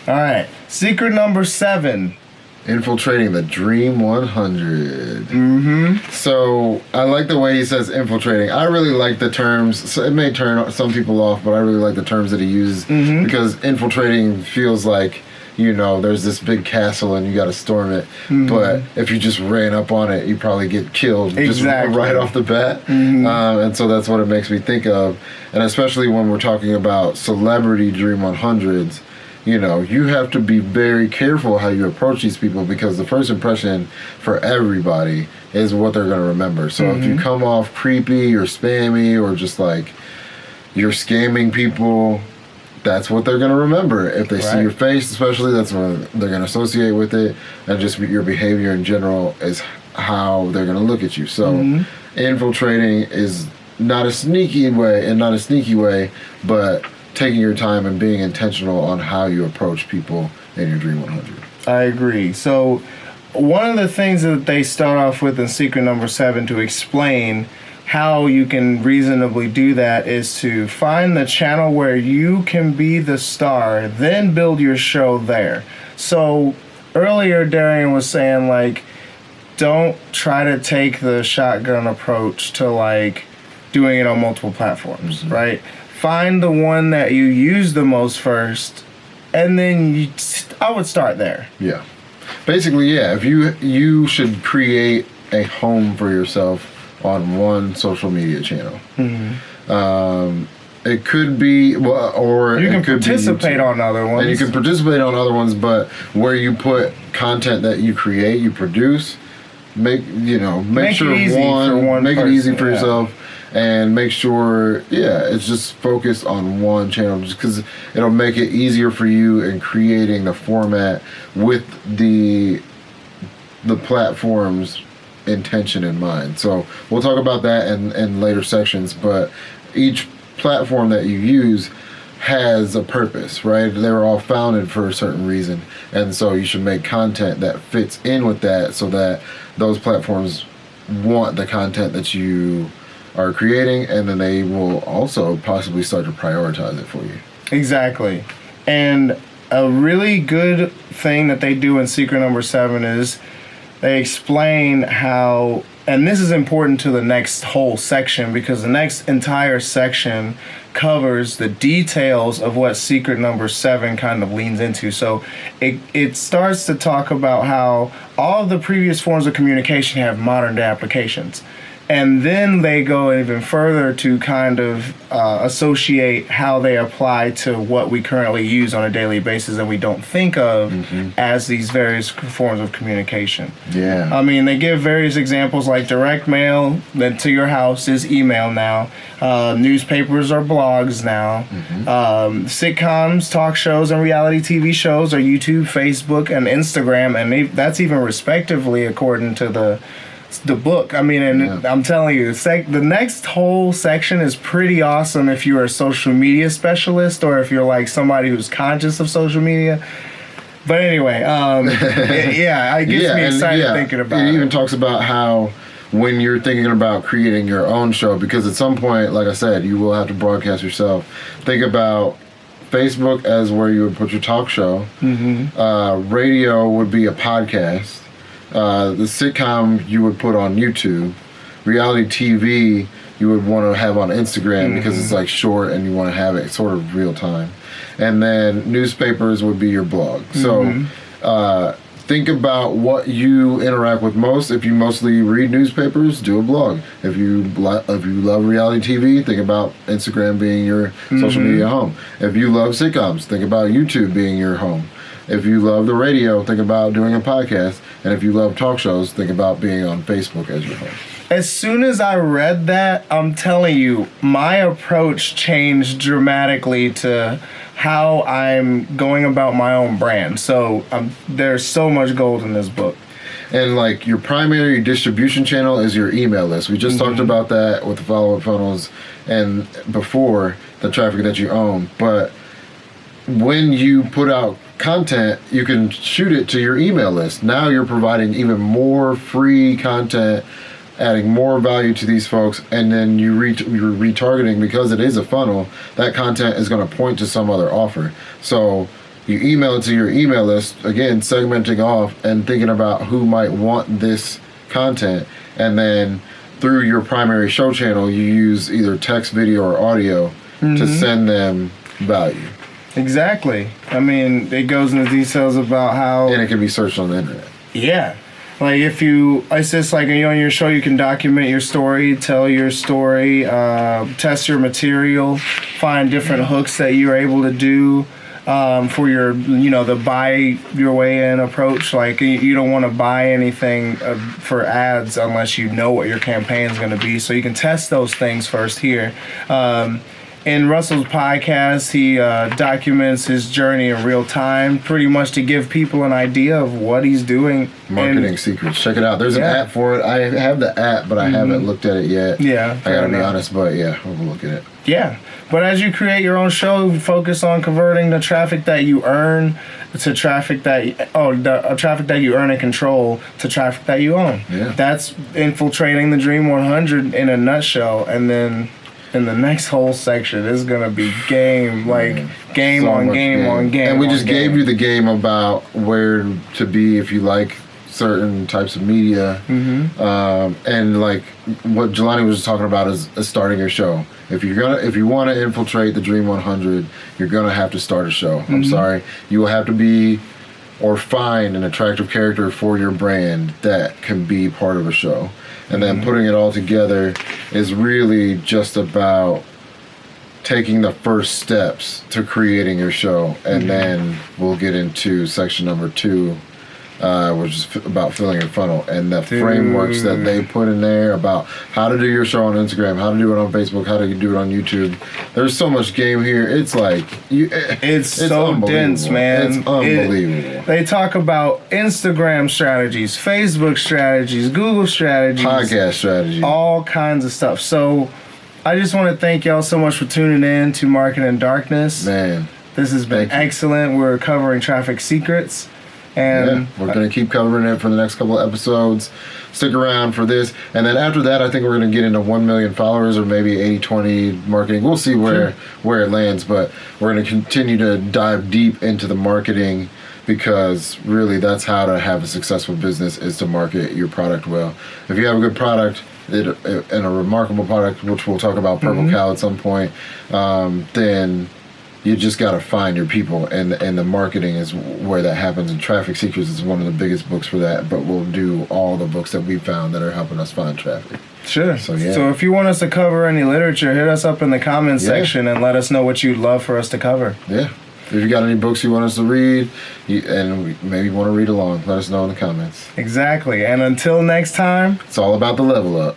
All right. Secret number 7. Infiltrating the Dream 100. Mm-hmm. So I like the way he says infiltrating. I really like the terms. So it may turn some people off, but I really like the terms that he uses because infiltrating feels like, you know, there's this big castle and you got to storm it. But if you just ran up on it, you probably get killed just right off the bat. And so that's what it makes me think of. And especially when we're talking about celebrity Dream 100s, you know, you have to be very careful how you approach these people because the first impression for everybody is what they're going to remember. So if you come off creepy or spammy or just like you're scamming people, that's what they're going to remember. If they see your face, especially, that's what they're going to associate with it. And just your behavior in general is how they're going to look at you. So infiltrating is not a sneaky way, but taking your time and being intentional on how you approach people in your Dream 100. I agree. So one of the things that they start off with in secret number 7 to explain how you can reasonably do that is to find the channel where you can be the star, then build your show there. So earlier Darian was saying, like, don't try to take the shotgun approach to like doing it on multiple platforms, right? Find the one that you use the most first, and then I would start there. Yeah. Basically, yeah, if you should create a home for yourself on one social media channel. It could be, or you can participate on other ones. And you can participate on other ones, but where you put content that you create, you produce, make sure it easy for yourself, and make sure, it's just focused on one channel, just because it'll make it easier for you in creating the format with the platform's intention in mind. So we'll talk about that in later sections, but each platform that you use has a purpose, right? They were all founded for a certain reason, and so you should make content that fits in with that so that those platforms want the content that you are creating, and then they will also possibly start to prioritize it for you. Exactly. And a really good thing that they do in secret number 7 is they explain how, and this is important to the next whole section because the next entire section covers the details of what secret number 7 kind of leans into. So it starts to talk about how all of the previous forms of communication have modern day applications. And then they go even further to kind of associate how they apply to what we currently use on a daily basis and we don't think of as these various forms of communication. Yeah. I mean, they give various examples like direct mail that to your house is email now. Newspapers are blogs now. Sitcoms, talk shows, and reality TV shows are YouTube, Facebook, and Instagram. And that's even respectively according to the book. I mean, and I'm telling you, the next whole section is pretty awesome if you're a social media specialist or if you're like somebody who's conscious of social media. But anyway, it gets me excited thinking about it. It even talks about how when you're thinking about creating your own show, because at some point, like I said, you will have to broadcast yourself. Think about Facebook as where you would put your talk show. Radio would be a podcast. The sitcom you would put on YouTube. Reality TV you would want to have on Instagram because it's like short and you want to have it sort of real time. And then newspapers would be your blog. So think about what you interact with most. If you mostly read newspapers, do a blog. If you love reality TV, think about Instagram being your social media home. If you love sitcoms, think about YouTube being your home. If you love the radio, think about doing a podcast. And if you love talk shows, think about being on Facebook as your home. As soon as I read that, I'm telling you, my approach changed dramatically to how I'm going about my own brand. So there's so much gold in this book. And like your primary distribution channel is your email list. We just talked about that with the follow-up funnels and before the traffic that you own. But when you put out content, you can shoot it to your email list. Now you're providing even more free content, adding more value to these folks, and then you're retargeting because it is a funnel. That content is going to point to some other offer. So You email it to your email list, again, segmenting off and thinking about who might want this content. And then through your primary show channel, you use either text, video, or audio to send them value. Exactly. I mean, it goes into details about how... And it can be searched on the internet. Yeah. Like it's just like, on your show, you can document your story, tell your story, test your material, find different hooks that you're able to do for your, the buy your way in approach. Like, you don't want to buy anything for ads unless you know what your campaign is going to be. So you can test those things first here. In Russell's podcast, he documents his journey in real time, pretty much to give people an idea of what he's doing. Marketing secrets. Check it out. There's an app for it. I have the app, but I haven't looked at it yet. Yeah. I gotta be honest, but yeah, we'll look at it. Yeah. But as you create your own show, focus on converting the traffic that you earn to traffic that traffic that you earn and control to traffic that you own. Yeah. That's infiltrating the Dream 100 in a nutshell. And then in the next whole section, it's gonna be game on game. And we just gave you the game about where to be if you like certain types of media, and like what Jelani was talking about is starting your show. If you want to infiltrate the Dream 100, you're gonna have to start a show. I'm sorry, you will have to be or find an attractive character for your brand that can be part of a show. And then putting it all together is really just about taking the first steps to creating your show. And then we'll get into section number 2, which is about filling your funnel. And the frameworks that they put in there about how to do your show on Instagram, how to do it on Facebook, how to do it on YouTube. There's so much game here. It's like... It's so dense, man. It's unbelievable. They talk about Instagram strategies, Facebook strategies, Google strategies. Podcast strategies. All kinds of stuff. So I just want to thank y'all so much for tuning in to Market in Darkness. Man. This has been excellent. We're covering traffic secrets. And we're going to keep covering it for the next couple of episodes. Stick around for this. And then after that, I think we're going to get into 1 million followers or maybe 80-20 marketing. We'll see where it lands, but we're going to continue to dive deep into the marketing, because really that's how to have a successful business, is to market your product well. If you have a good product and a remarkable product, which we'll talk about Purple Cow at some point, then you just got to find your people, and the marketing is where that happens. And Traffic Secrets is one of the biggest books for that, but we'll do all the books that we found that are helping us find traffic. Sure. So if you want us to cover any literature, hit us up in the comments section and let us know what you'd love for us to cover. Yeah. If you got any books you want us to read, and maybe want to read along, let us know in the comments. Exactly. And until next time, it's all about the level up.